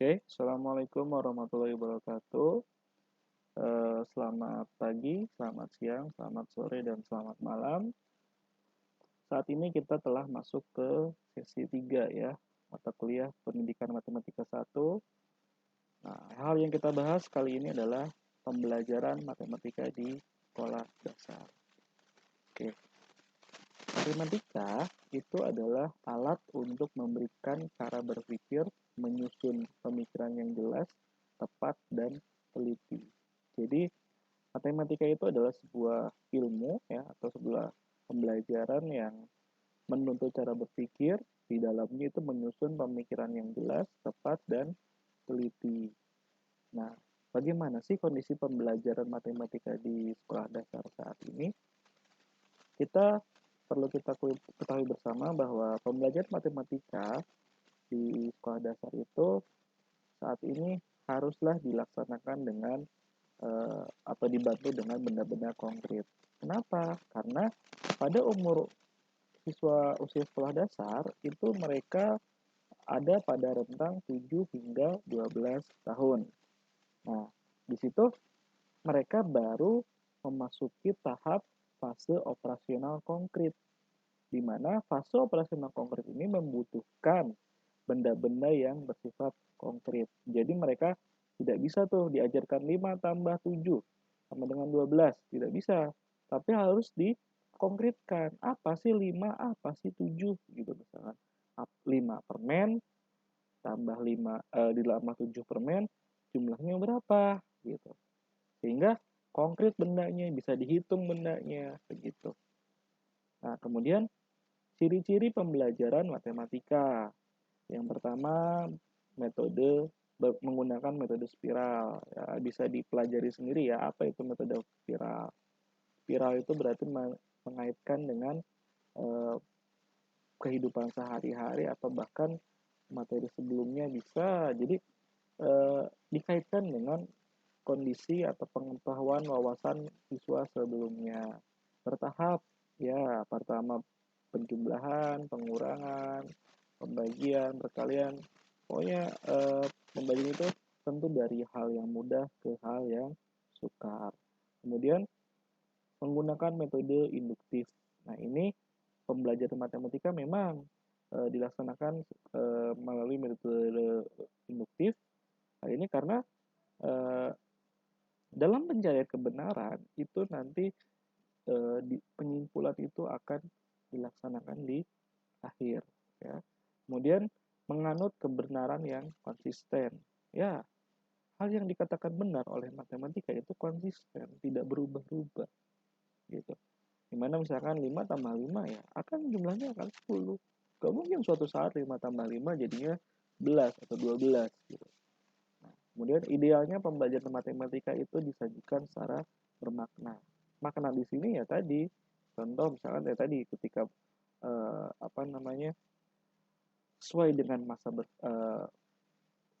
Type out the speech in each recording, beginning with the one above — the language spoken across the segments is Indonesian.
Oke, Assalamualaikum warahmatullahi wabarakatuh. Selamat pagi, selamat siang, selamat sore, dan selamat malam. Saat ini kita telah masuk ke sesi 3 ya, mata kuliah Pendidikan Matematika 1. Nah, hal yang kita bahas kali ini adalah pembelajaran matematika di sekolah dasar. Oke, matematika itu adalah alat untuk memberikan cara berpikir, menyusun pemikiran yang jelas, tepat, dan teliti. Jadi, matematika itu adalah sebuah ilmu ya atau sebuah pembelajaran yang menuntut cara berpikir, di dalamnya itu menyusun pemikiran yang jelas, tepat, dan teliti. Nah, bagaimana sih kondisi pembelajaran matematika di sekolah dasar saat ini? Kita ketahui bersama bahwa pembelajaran matematika di sekolah dasar itu saat ini haruslah dilaksanakan dengan atau dibantu dengan benda-benda konkret. Kenapa? Karena pada umur siswa usia sekolah dasar itu mereka ada pada rentang 7 hingga 12 tahun. Nah, di situ mereka baru memasuki tahap fase operasional konkret, di mana fase operasional konkret ini membutuhkan benda-benda yang bersifat konkret. Jadi mereka tidak bisa tuh diajarkan 5 tambah 7 sama dengan 12, tidak bisa. Tapi harus dikonkretkan, apa sih 5, apa sih 7 gitu misalkan. 5 permen tambah 5 ditambah 7 permen jumlahnya berapa gitu. Sehingga konkret bendanya, bisa dihitung bendanya begitu. Nah, kemudian ciri-ciri pembelajaran matematika. Yang pertama, metode menggunakan metode spiral. Ya, bisa dipelajari sendiri ya, apa itu metode spiral. Spiral itu berarti mengaitkan dengan eh, kehidupan sehari-hari atau bahkan materi sebelumnya bisa. Jadi dikaitkan dengan kondisi atau pengetahuan wawasan siswa sebelumnya. Bertahap, ya pertama penjumlahan, pengurangan, pembagian, perkalian. Pokoknya pembagian itu tentu dari hal yang mudah ke hal yang sukar. Kemudian menggunakan metode induktif. Nah, ini pembelajaran matematika memang dilaksanakan melalui metode induktif. Hal ini karena eh, dalam pencarian kebenaran itu nanti penyimpulan itu akan dilaksanakan di akhir ya. Kemudian menganut kebenaran yang konsisten. Ya, hal yang dikatakan benar oleh matematika itu konsisten, tidak berubah-ubah gitu. Dimana misalkan 5 tambah 5 ya, akan jumlahnya akan 10. Gak mungkin suatu saat 5 tambah 5 jadinya 11 atau 12 gitu. Nah, kemudian idealnya pembelajaran matematika itu disajikan secara bermakna. Makna di sini ya tadi, contoh misalkan ya tadi ketika apa namanya sesuai dengan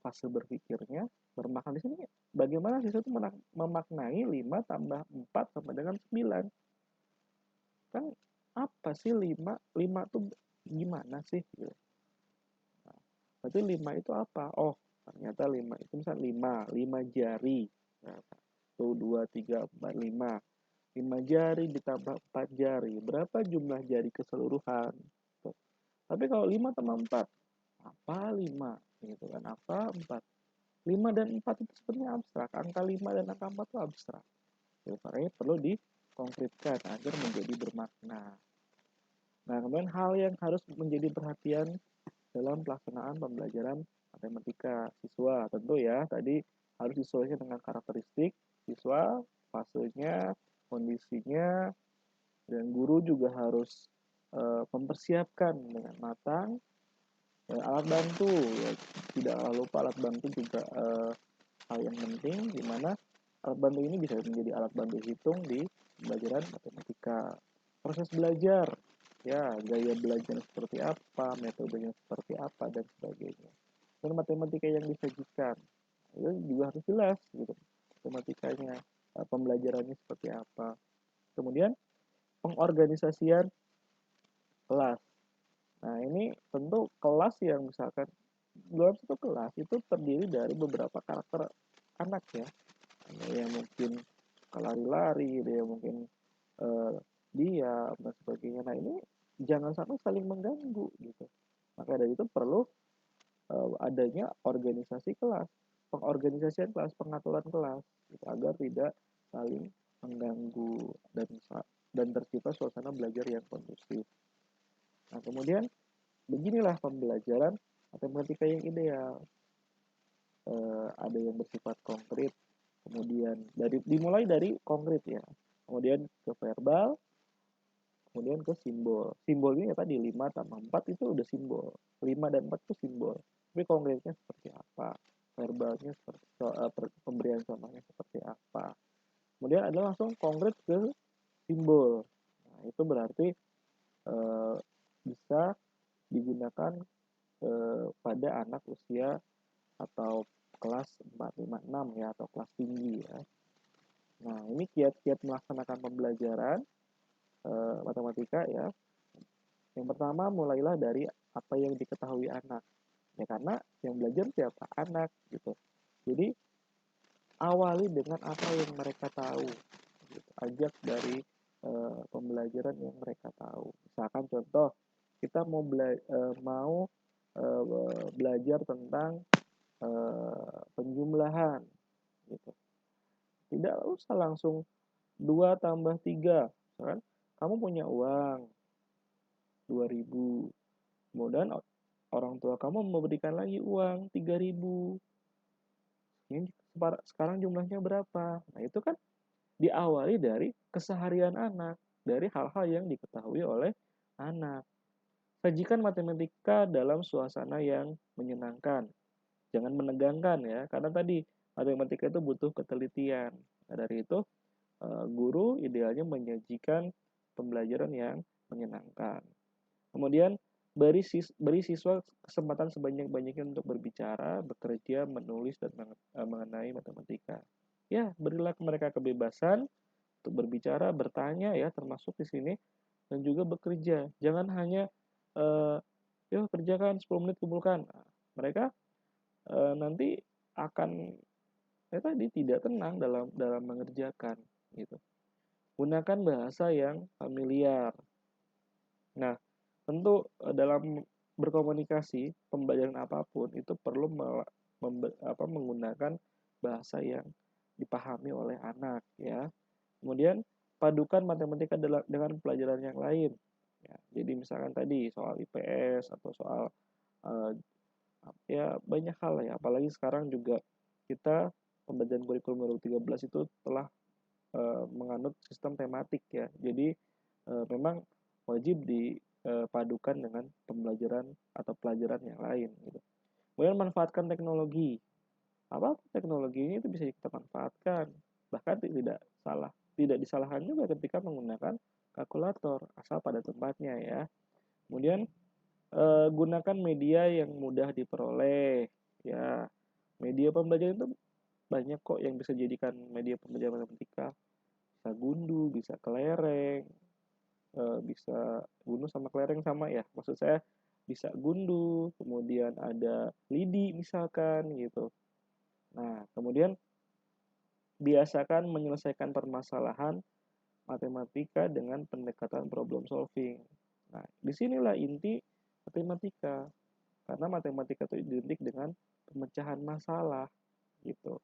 fase berpikirnya, bermakna di sini bagaimana siswa itu memaknai 5 tambah 4 sama dengan 9. Kan apa sih 5? 5 tuh gimana sih gitu. Nah, berarti 5 itu apa? Oh, ternyata 5 itu misal 5 jari. Nah, 1, 2, 3, 4, 5. 5 jari ditambah 4 jari. Berapa jumlah jari keseluruhan? Tuh. Tapi kalau 5 tambah 4, apa 5? Gitu kan, apa 4? 5 dan 4 itu sebenarnya abstrak. Angka 5 dan angka 4 itu abstrak. Jadi, makanya perlu dikonkretkan agar menjadi bermakna. Nah, kemudian hal yang harus menjadi perhatian dalam pelaksanaan pembelajaran matematika siswa tentu ya tadi harus disesuaikan dengan karakteristik siswa, fasenya, kondisinya, dan guru juga harus mempersiapkan dengan matang ya, alat bantu ya, tidak lupa alat bantu juga hal yang penting di mana alat bantu ini bisa menjadi alat bantu hitung di pembelajaran matematika. Proses belajar, ya gaya belajar seperti apa, metodenya seperti apa, dan sebagainya. Dan matematika yang disajikan, itu juga harus jelas gitu, matematikanya, pembelajarannya seperti apa. Kemudian pengorganisasian kelas. Nah, ini tentu kelas yang misalkan dalam satu kelas itu terdiri dari beberapa karakter anak ya. Ada yang mungkin lari-lari, ada yang mungkin eh, diam dan sebagainya. Nah ini jangan sampai saling mengganggu gitu. Maka dari itu perlu adanya organisasi kelas, pengorganisasian kelas, pengaturan kelas, gitu, agar tidak saling mengganggu dan tercipta suasana belajar yang kondusif. Nah kemudian beginilah pembelajaran matematika yang ideal. Ada yang bersifat konkret, kemudian dimulai dari konkret ya, kemudian ke verbal, kemudian ke simbol. Simbolnya ya tadi 5 tambah 4 itu udah simbol. 5 dan 4 itu simbol. Tapi konkretnya seperti apa? Verbalnya seperti pemberian contohnya seperti apa? Kemudian ada langsung konkret ke simbol. Nah, itu berarti eh, bisa digunakan pada anak usia atau kelas 4, 5, 6 ya, atau kelas tinggi ya. Nah, ini kiat-kiat melaksanakan pembelajaran matematika ya. Yang pertama, mulailah dari apa yang diketahui anak. Ya karena yang belajar siapa? Anak gitu. Jadi awali dengan apa yang mereka tahu. Gitu. Ajak dari pembelajaran yang mereka tahu. Misalkan contoh, kita mau belajar tentang penjumlahan gitu. Tidak usah langsung 2 tambah 3. Misalkan kamu punya uang 2.000, kemudian orang tua kamu memberikan lagi uang 3.000. Ini sekarang jumlahnya berapa? Nah, itu kan diawali dari keseharian anak, dari hal-hal yang diketahui oleh anak. Sajikan matematika dalam suasana yang menyenangkan, jangan menegangkan ya, karena tadi matematika itu butuh ketelitian. Nah, dari itu guru idealnya menyajikan pembelajaran yang menyenangkan. Kemudian beri siswa kesempatan sebanyak-banyaknya untuk berbicara, bekerja, menulis, dan mengenai matematika. Ya, berilah mereka kebebasan untuk berbicara, bertanya ya, termasuk di sini, dan juga bekerja. Jangan hanya eh, yuk kerjakan 10 menit kumpulkan. Nah, mereka nanti akan tadi tidak tenang dalam dalam mengerjakan gitu. Gunakan bahasa yang familiar. Nah, tentu dalam berkomunikasi, pembelajaran apapun itu perlu menggunakan bahasa yang dipahami oleh anak ya. Kemudian padukan matematika dengan pelajaran yang lain. Ya, jadi misalkan tadi soal IPS atau soal uh, ya banyak hal ya. Apalagi sekarang juga kita pembelajaran kurikulum 2013 itu telah menganut sistem tematik ya. Jadi memang wajib dipadukan dengan pembelajaran atau pelajaran yang lain gitu. Kemudian manfaatkan teknologi. Apa teknologi ini itu bisa kita manfaatkan. Bahkan tidak disalahkan juga ketika menggunakan kalkulator asal pada tempatnya ya. Kemudian gunakan media yang mudah diperoleh ya. Media pembelajaran itu banyak kok yang bisa jadikan media pembelajaran matematika. Bisa gundu, bisa kelereng, bisa gundu sama kelereng sama ya. Maksud saya bisa gundu, kemudian ada lidi misalkan gitu. Nah, kemudian biasakan menyelesaikan permasalahan matematika dengan pendekatan problem solving. Nah, disinilah inti matematika. Karena matematika itu identik dengan pemecahan masalah gitu.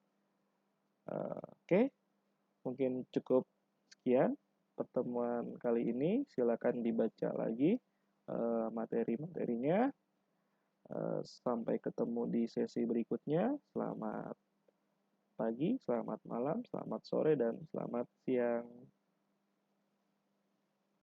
Oke, mungkin cukup sekian pertemuan kali ini. Silakan dibaca lagi materi-materinya. Sampai ketemu di sesi berikutnya. Selamat pagi, selamat malam, selamat sore, dan selamat siang.